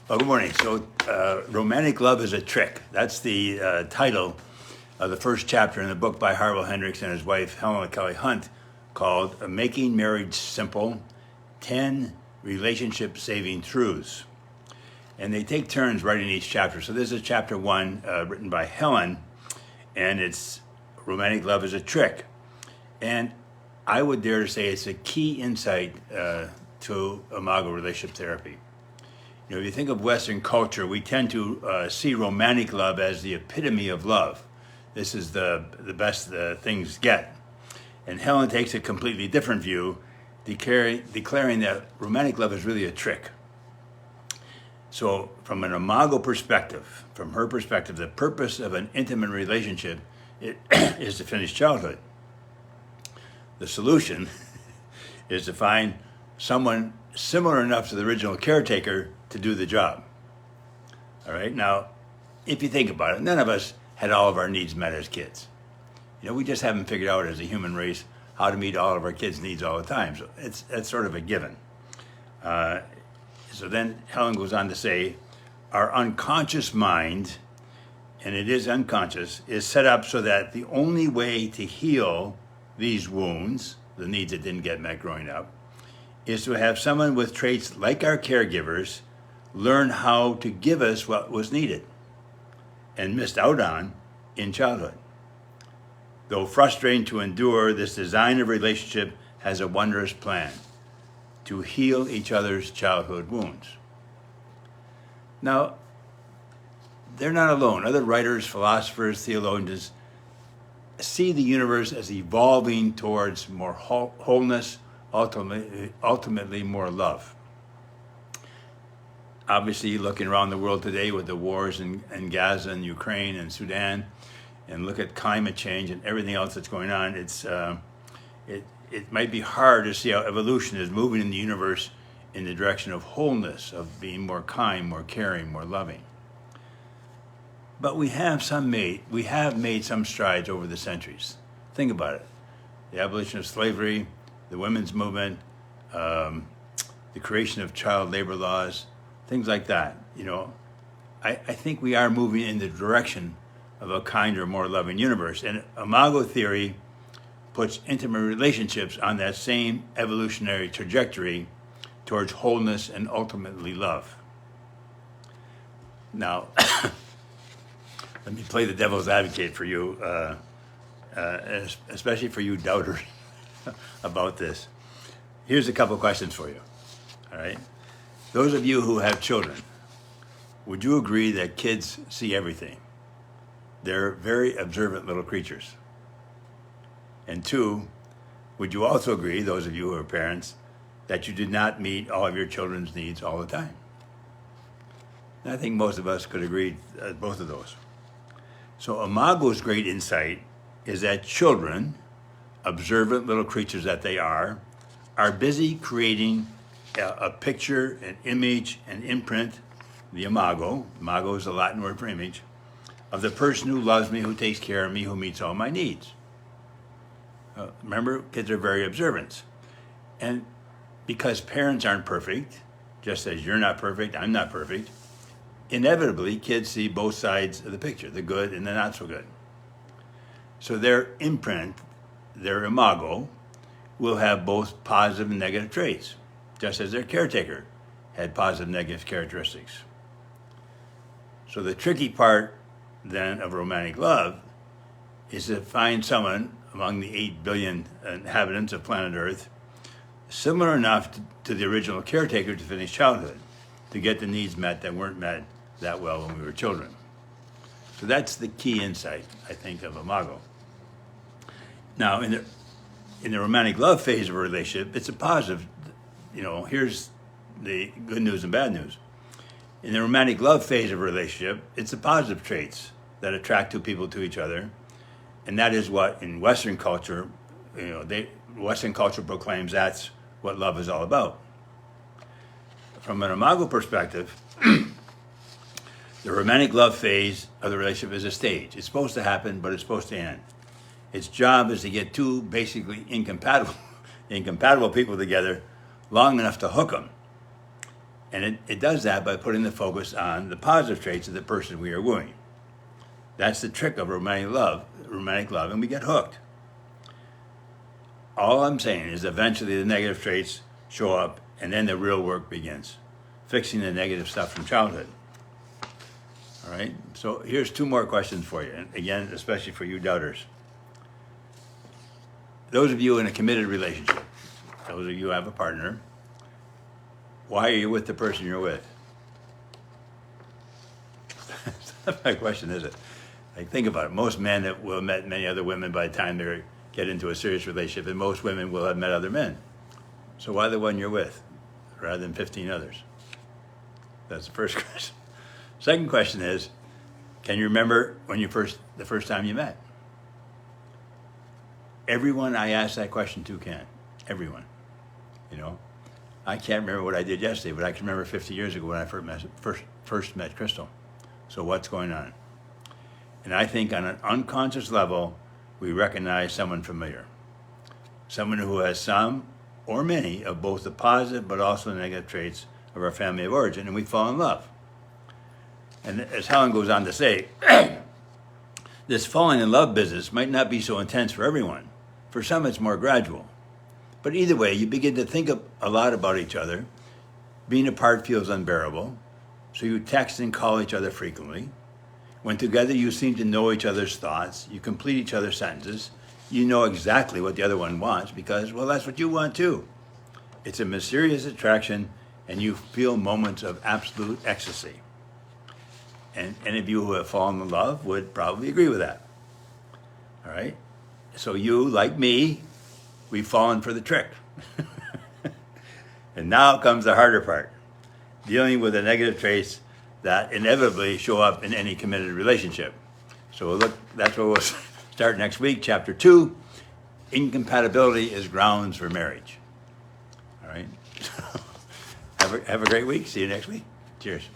Well, good morning. So, Romantic Love is a Trick. That's the title of the first chapter in the book by Harville, Hendrix, and his wife, Helen and LaKelly Hunt, called Making Marriage Simple, 10 Relationship-Saving Truths. And they take turns writing each chapter. So this is chapter 1, written by Helen, and it's Romantic Love is a Trick. And I would dare to say it's a key insight to Imago Relationship Therapy. You know, if you think of Western culture, we tend to see romantic love as the epitome of love. This is the best things get. And Helen takes a completely different view, declaring that romantic love is really a trick. So from an Imago perspective, from her perspective, the purpose of an intimate relationship is to finish childhood. The solution is to find someone similar enough to the original caretaker to do the job. All right, now, if you think about it, none of us had all of our needs met as kids. You know, we just haven't figured out as a human race how to meet all of our kids' needs all the time. So that's sort of a given. So then Helen goes on to say, our unconscious mind, and it is unconscious, is set up so that the only way to heal these wounds, the needs that didn't get met growing up, is to have someone with traits like our caregivers learn how to give us what was needed and missed out on in childhood. Though frustrating to endure, this design of relationship has a wondrous plan: to heal each other's childhood wounds. Now, they're not alone. Other writers, philosophers, theologians see the universe as evolving towards more wholeness, ultimately more love. Obviously, looking around the world today with the wars in Gaza and Ukraine and Sudan, and look at climate change and everything else that's going on, it might be hard to see how evolution is moving in the universe in the direction of wholeness, of being more kind, more caring, more loving. But we have made some strides over the centuries. Think about it: the abolition of slavery, the women's movement, the creation of child labor laws, things like that. You know, I think we are moving in the direction of a kinder, more loving universe. And Imago theory puts intimate relationships on that same evolutionary trajectory towards wholeness and ultimately love. Now, let me play the devil's advocate for you, especially for you doubters about this. Here's a couple questions for you, all right? Those of you who have children, would you agree that kids see everything? They're very observant little creatures. And two, would you also agree, those of you who are parents, that you did not meet all of your children's needs all the time? And I think most of us could agree both of those. So Imago's great insight is that children, observant little creatures that they are busy creating a picture, an image, an imprint, the Imago is a Latin word for image, of the person who loves me, who takes care of me, who meets all my needs. Remember, kids are very observant. And because parents aren't perfect, just as you're not perfect, I'm not perfect, inevitably kids see both sides of the picture, the good and the not so good. So their imprint, their Imago, will have both positive and negative traits, just as their caretaker had positive and negative characteristics. So the tricky part then of romantic love is to find someone among the 8 billion inhabitants of planet Earth similar enough to the original caretaker to finish childhood, to get the needs met that weren't met that well when we were children. So that's the key insight, I think, of Imago. Now, in the romantic love phase of a relationship, it's a positive. You know, here's the good news and bad news. In the romantic love phase of a relationship, it's the positive traits that attract two people to each other. And that is what, in Western culture, Western culture proclaims that's what love is all about. From an Imago perspective, the romantic love phase of the relationship is a stage. It's supposed to happen, but it's supposed to end. Its job is to get two basically incompatible people together long enough to hook them. And it does that by putting the focus on the positive traits of the person we are wooing. That's the trick of romantic love, and we get hooked. All I'm saying is eventually the negative traits show up, and then the real work begins, fixing the negative stuff from childhood. All right, so here's 2 more questions for you, and again, especially for you doubters. Those of you in a committed relationship, those of you who have a partner, why are you with the person you're with? It's not my question, is it? Like, think about it. Most men will have met many other women by the time they get into a serious relationship, and most women will have met other men. So why the one you're with, rather than 15 others? That's the first question. Second question is, can you remember when the first time you met? Everyone I asked that question to can. Everyone. You know, I can't remember what I did yesterday, but I can remember 50 years ago when I first met Crystal. So what's going on? And I think on an unconscious level, we recognize someone familiar. Someone who has some or many of both the positive but also the negative traits of our family of origin, and we fall in love. And as Helen goes on to say, this falling in love business might not be so intense for everyone. For some, it's more gradual. But either way, you begin to think a lot about each other. Being apart feels unbearable, so you text and call each other frequently. When together, you seem to know each other's thoughts. You complete each other's sentences. You know exactly what the other one wants because, well, that's what you want too. It's a mysterious attraction, and you feel moments of absolute ecstasy. And any of you who have fallen in love would probably agree with that. All right? So you, like me, we've fallen for the trick. And now comes the harder part, dealing with the negative traits that inevitably show up in any committed relationship. So look, that's where we'll start next week, chapter 2, incompatibility is grounds for marriage. All right? Have a great week. See you next week. Cheers.